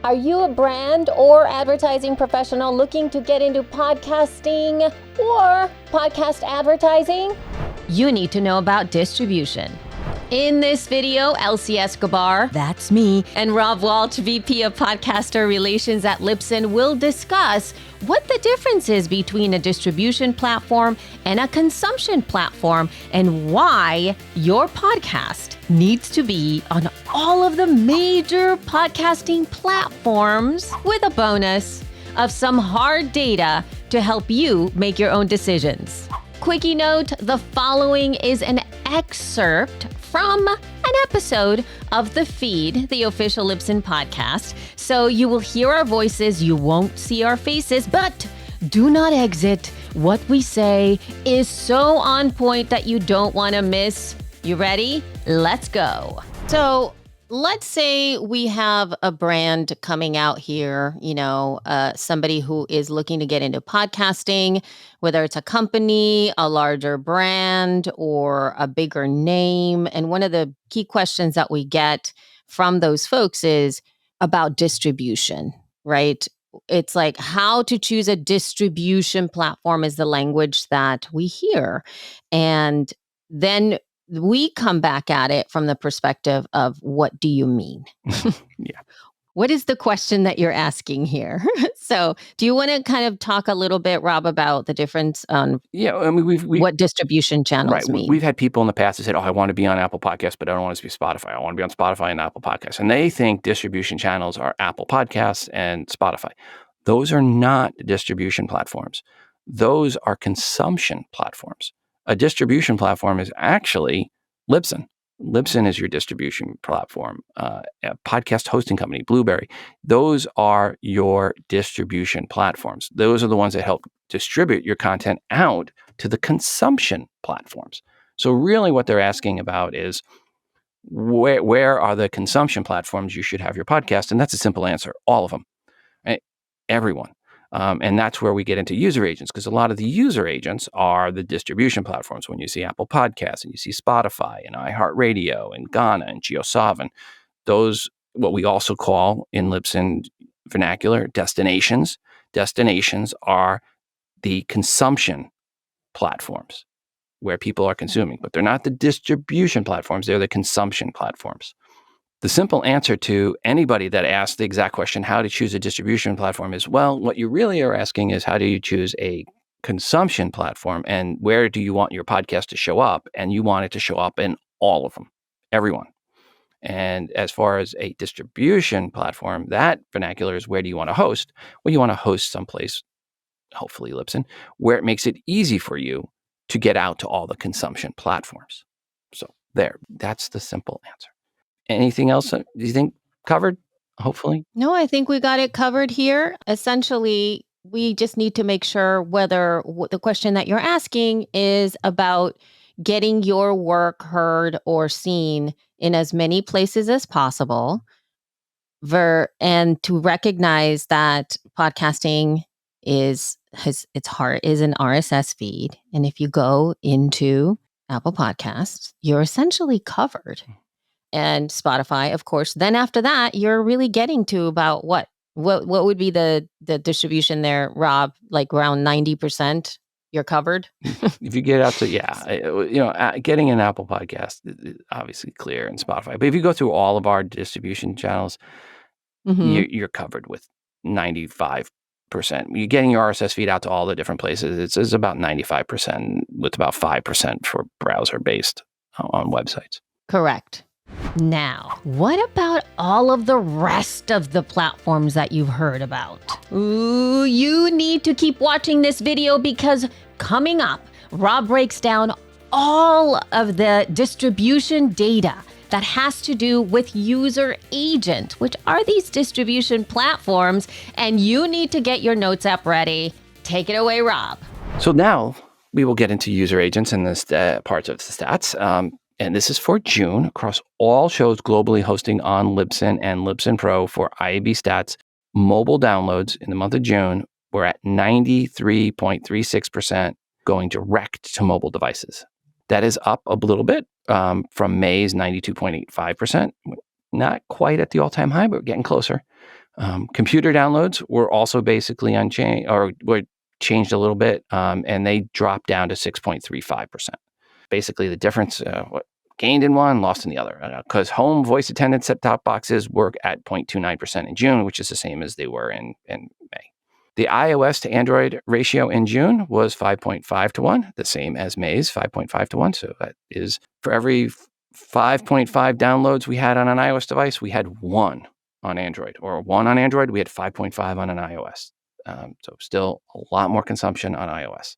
Are you a brand or advertising professional looking to get into podcasting or podcast advertising? You need to know about distribution. In this video, Elsie Escobar, that's me, and Rob Walsh, VP of Podcaster Relations at Libsyn, will discuss what the difference is between a distribution platform and a consumption platform and why your podcast needs to be on all of the major podcasting platforms, with a bonus of some hard data to help you make your own decisions. Quickie note, the following is an excerpt from an episode of The Feed, the official Libsyn podcast. So you will hear our voices, you won't see our faces, but do not exit. What we say is so on point that you don't want to miss. You ready? Let's go. So let's say we have a brand coming out here, somebody who is looking to get into podcasting, whether it's a company, a larger brand, or a bigger name. And one of the key questions that we get from those folks is about distribution, right? It's like how to choose a distribution platform is the language that we hear. And then we come back at it from the perspective of, what do you mean? Yeah. What is the question that you're asking here? So do you want to kind of talk a little bit, Rob, about the difference on what distribution channels mean? We've had people in the past that said, I want to be on Apple Podcasts, but I don't want to be Spotify. I want to be on Spotify and Apple Podcasts. And they think distribution channels are Apple Podcasts and Spotify. Those are not distribution platforms. Those are consumption platforms. A distribution platform is actually Libsyn. Libsyn is your distribution platform. A podcast hosting company, Blueberry. Those are your distribution platforms. Those are the ones that help distribute your content out to the consumption platforms. So really what they're asking about is where are the consumption platforms you should have your podcast? And that's a simple answer. All of them. Right? Everyone. And that's where we get into user agents, because a lot of the user agents are the distribution platforms. When you see Apple Podcasts and you see Spotify and iHeartRadio and Ghana and JioSaavn, those, what we also call in Libsyn vernacular, destinations. Destinations are the consumption platforms where people are consuming, but they're not the distribution platforms. They're the consumption platforms. The simple answer to anybody that asks the exact question, how to choose a distribution platform, is, well, what you really are asking is, how do you choose a consumption platform, and where do you want your podcast to show up? And you want it to show up in all of them, everyone. And as far as a distribution platform, that vernacular is, where do you want to host? Well, you want to host someplace, hopefully Libsyn, where it makes it easy for you to get out to all the consumption platforms. So that's the simple answer. Anything else do you think covered, hopefully? No, I think we got it covered here. Essentially, we just need to make sure whether the question that you're asking is about getting your work heard or seen in as many places as possible, and to recognize that podcasting is an RSS feed. And if you go into Apple Podcasts, you're essentially covered. And Spotify, of course. Then after that, you're really getting to about what would be the distribution there, Rob? Like around 90%, you're covered. If you get out to getting an Apple Podcast is obviously clear, and Spotify. But if you go through all of our distribution channels, you're covered with 95%. You're getting your RSS feed out to all the different places. It's about 95%, with about 5% for browser based on websites. Correct. Now, what about all of the rest of the platforms that you've heard about? Ooh, you need to keep watching this video, because coming up, Rob breaks down all of the distribution data that has to do with user agent, which are these distribution platforms, and you need to get your notes app ready. Take it away, Rob. So now we will get into user agents and the parts of the stats. And this is for June, across all shows globally hosting on Libsyn and Libsyn Pro for IAB stats. Mobile downloads in the month of June were at 93.36% going direct to mobile devices. That is up a little bit from May's 92.85%. Not quite at the all-time high, but we're getting closer. Computer downloads were also basically unchanged, or were changed a little bit, and they dropped down to 6.35%. Basically, the difference, gained in one, lost in the other. Because home voice attendant set-top boxes were at 0.29% in June, which is the same as they were in May. The iOS to Android ratio in June was 5.5 to 1, the same as May's 5.5 to 1. So that is for every 5.5 downloads we had on an iOS device, we had 1 on Android, or 1 on Android, we had 5.5 on an iOS. So still a lot more consumption on iOS.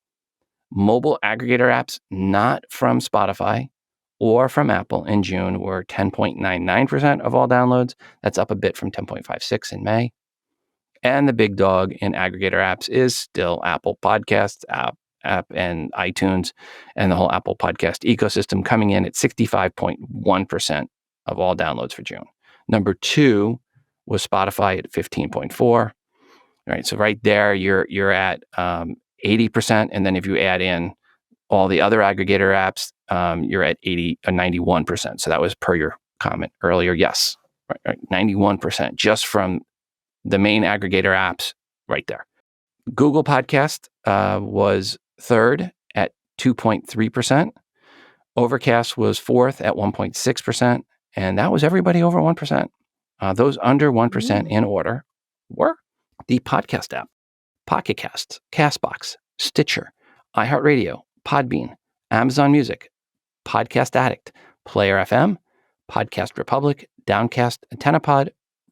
Mobile aggregator apps not from Spotify or from Apple in June were 10.99% of all downloads. That's up a bit from 10.56 in May. And the big dog in aggregator apps is still Apple Podcasts, app and iTunes, and the whole Apple Podcast ecosystem, coming in at 65.1% of all downloads for June. Number 2 was Spotify at 15.4. All right, so right there, you're at 80%, and then if you add in all the other aggregator apps, you're at 91%. So that was per your comment earlier. Yes, right, 91% just from the main aggregator apps right there. Google Podcast was third at 2.3%. Overcast was fourth at 1.6%, and that was everybody over 1%. Those under 1% in order were the podcast app, Pocket Casts, Castbox, Stitcher, iHeartRadio, Podbean, Amazon Music, Podcast Addict, Player FM, Podcast Republic, Downcast, AntennaPod,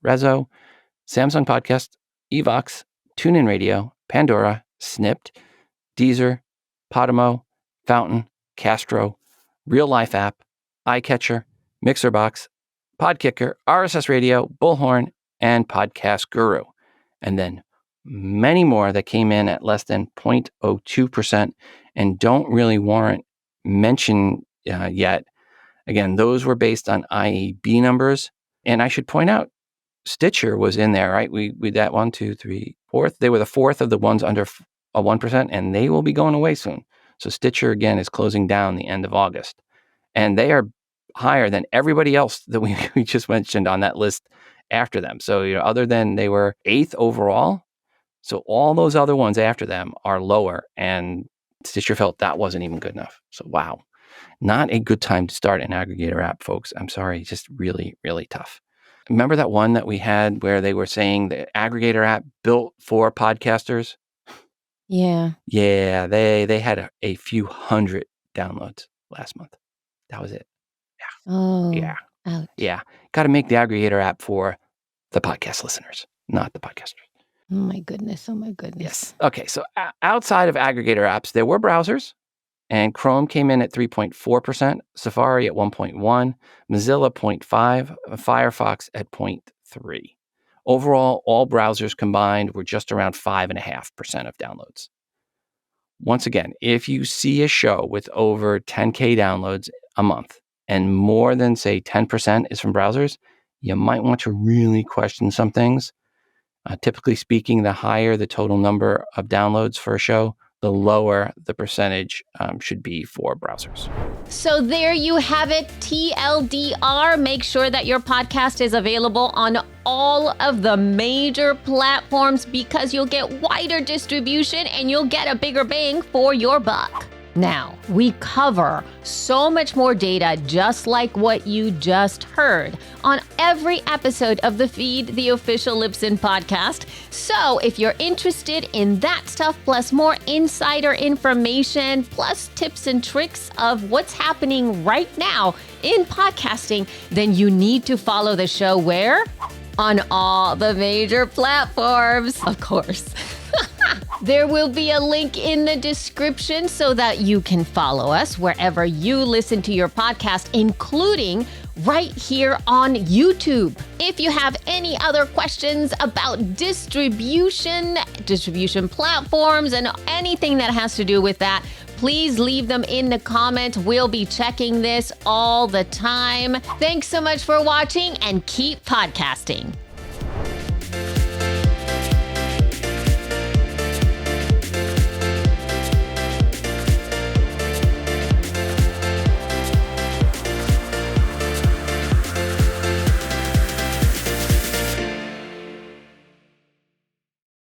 Rezo, Samsung Podcast, Evox, TuneIn Radio, Pandora, Snipped, Deezer, Podimo, Fountain, Castro, Real Life App, iCatcher, Mixerbox, Podkicker, RSS Radio, Bullhorn, and Podcast Guru. And then many more that came in at less than 0.02% and don't really warrant mention yet. Again, those were based on IAB numbers. And I should point out, Stitcher was in there, right? We that 1, 2, 3, fourth. They were the fourth of the ones under a 1%, and they will be going away soon. So Stitcher, again, is closing down the end of August. And they are higher than everybody else that we just mentioned on that list after them. So, other than they were 8th overall, so all those other ones after them are lower, and Stitcher felt that wasn't even good enough. So, wow, not a good time to start an aggregator app, folks. I'm sorry, just really, really tough. Remember that one that we had where they were saying the aggregator app built for podcasters? Yeah. Yeah, they had a few hundred downloads last month. That was it. Yeah. Oh. Yeah. Ouch. Yeah. Got to make the aggregator app for the podcast listeners, not the podcasters. Oh my goodness. Yes. Okay. So outside of aggregator apps, there were browsers, and Chrome came in at 3.4%, Safari at 1.1%, Mozilla 0.5%, Firefox at 0.3%. Overall, all browsers combined were just around 5.5% of downloads. Once again, if you see a show with over 10K downloads a month and more than, say, 10% is from browsers, you might want to really question some things. Typically speaking, the higher the total number of downloads for a show, the lower the percentage should be for browsers. So there you have it, TLDR. Make sure that your podcast is available on all of the major platforms because you'll get wider distribution and you'll get a bigger bang for your buck. Now, we cover so much more data just like what you just heard on every episode of the Feed, the official Libsyn podcast. So if you're interested in that stuff, plus more insider information, plus tips and tricks of what's happening right now in podcasting, then you need to follow the show where? On all the major platforms, of course. There will be a link in the description so that you can follow us wherever you listen to your podcast, including right here on YouTube. If you have any other questions about distribution platforms, and anything that has to do with that, please leave them in the comments. We'll be checking this all the time. Thanks so much for watching, and keep podcasting.